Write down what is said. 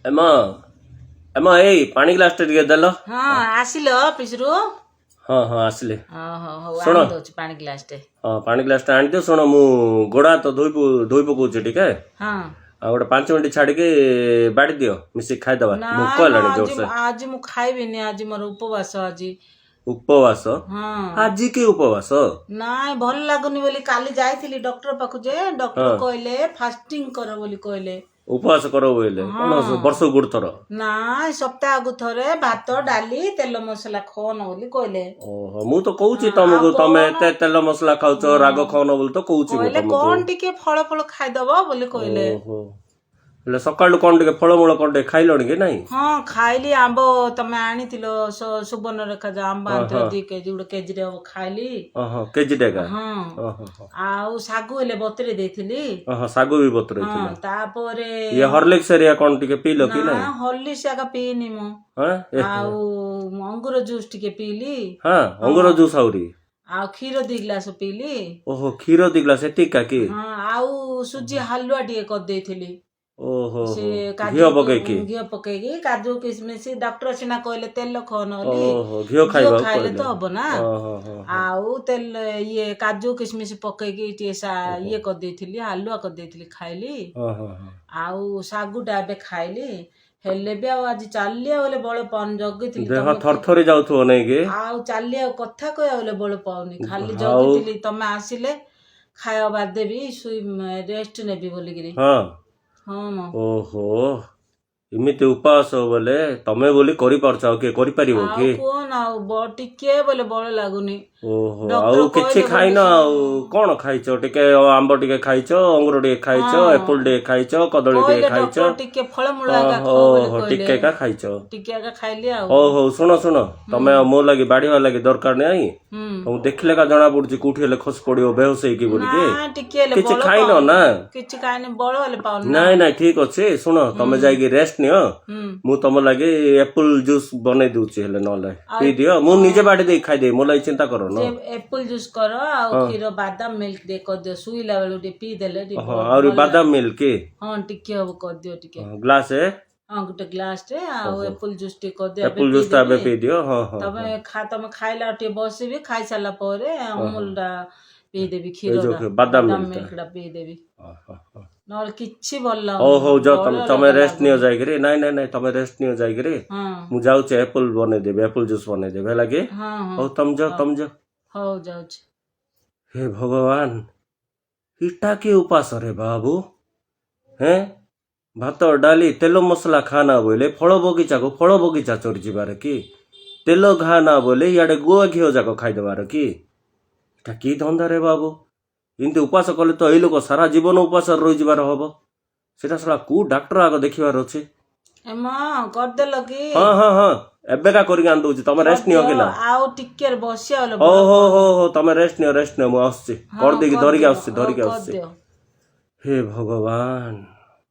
एमा एमा ए पानी ग्लास टे देल। हाँ आसिल पिसरू हाँ हाँ आसले शुण पानी ग्लास टे हाँ पानी ग्लास टे आनी दियो शुण मु गोड़ा तो धोई पकाउछि टिके हाँ आ गोटे 5 मिनिट छाड़ी के बाड़ी दियो मिसिक खाइदबा भोक लानी जोर से। आज मु खाइबिनी आज मोर उपवास आज उपवास हाँ आज के उपवास नाइ भल लागुनी बोली काली जाइथिली डॉक्टर पाखु जे डॉक्टर कहले फास्टिंग कर बोली कहले उपवास करो बोले वर्ष गुड़ थर ना सप्ताह गु थरे भात डाली तेल मसला खोन बोली कहले। ओहो मु तो कहूची तुमको तमे एते तेल मसला खाउछ राग खाउन बोली तो कहूची कहले कोन टिके फल फल खाइ दबो बोली कहले। ओहो ले सकाळ कोन टिके फळमूळ कोन टिके खाइलणी के नाही। हां खाइली आंबो तमे आनिथिलो सुबर्ण रेखा जा आंबा आंतो 2 केजी उडे केजी रे खाइली। हां केजी डेगा हां आउ सागु हेले बतरे देथिली। हां सागु भी बतरे थिला। हां तापरे ये हॉर्लिक्स एरिया कोन टिके पीलो कि नाही। ना हॉर्लिक्स आगा पीनी मो। हां आउ अंगूर जूस टिके पीली। हां अंगूर जूस आउरी आउ खीर 2 गिलास पीली। ओहो खीर 2 गिलास टिका की। हां आउ सुजी हलवा टिके कर देथिली। ओहो से घियो पकेगी काजू किशमिश डॉक्टर सिना कहले तेल खन ओहो घियो खाइबा खाइले तो हबो ना। आउ तेल ये काजू किशमिश पकेगी टेसा ये कर देथिली हलवा कर देथिली खाइली। आउ सागुटा बे खाइली हेले बे आज चालिया बोले बळ पाउन जगिथिली देह थरथरी जाउथो नै के। आउ चालिया कथा कहया बोले बळ पाउनी खाली जगिथिली तमे आसिले खाया बाद देबी सुई रेस्ट नेबी बोली गिरी। हां हाँ ओहो इमिते उपवास बोले तमे बोली करि परछाओ के करि परिबो के कोन आउ टिके बोले बळ लागुनी। ओहो आउ किछि खाइना आउ कोन खाइछो टिके आंबो टिके खाइछो अंगूर टिके खाइछो एप्पल टिके खाइछो कदली टिके खाइछो टिके फळ मूळा का खो बोले कहले टिके का खाइछो टिके का खाइली आउ। ओहो सुनो सुनो तमे मो लागि बाडीवा लागि दरकार नै हम देखले का जणा पडुची कुठी हेले खस पडियो बेहोस हे की बोली के ना टिके ले किछि खाइनो ना किछि खाइने बळ हेले पाउन नाइ नाइ ठीक अछि सुनो तमे जाई की रेस्ट नियो मु तम लागि एप्पल जूस बनै दूची हेले नले पी दियो मु निजे बाडी दे खाइ दे मोलाई चिंता करो न। एप्पल जूस करो आउ खीर बादाम मिल्क दे कर दियो सुईला बेलु दे पी देले दे। हां और बादाम मिल्क के हां टिके हबो कर दियो टिके ग्लास है हां गुटे ग्लास टे आउ एप्पल जूस टे कर दियो एप्पल जूस ता बे पी दियो। हां हां तमे खाइला टे बसिबी खाइ साला परे अमूल डा पी देबी खीर बादाम मिल्क डा पी देबी नल किछि भल्ला। ओहो जो तमे रेस्ट नियो जाई गरे नाइ नाइ नाइ तमे रेस्ट नियो जाई गरे मु जाउ छ एप्पल बने देबे एप्पल जूस बने देबे लागे। हां ओ तम जो हो जाउ छ। हे भगवान इटा के उपास रे बाबू हैं भात डाली तेल मसला खाना बोले फल बगीचा चोरी जीवार कि तेल घाना बोले इे गुआ घी जाक खाईदेबार कि इटा कि धंदा रे बाबू इनते उपास कले तो यही लोक सारा जीवन उपास रही जीवार हम सेटा साला कौ डाक्टर आग देखिबार अच्छे। हाँ हाँ हाँ एबेका करिक आन दउची तमे रेस्ट नियो केला आउ टिके बसिया होले ओहो हो तमे रेस्ट नियो मु आछी कर देकी धरिक आछी हे भगवान।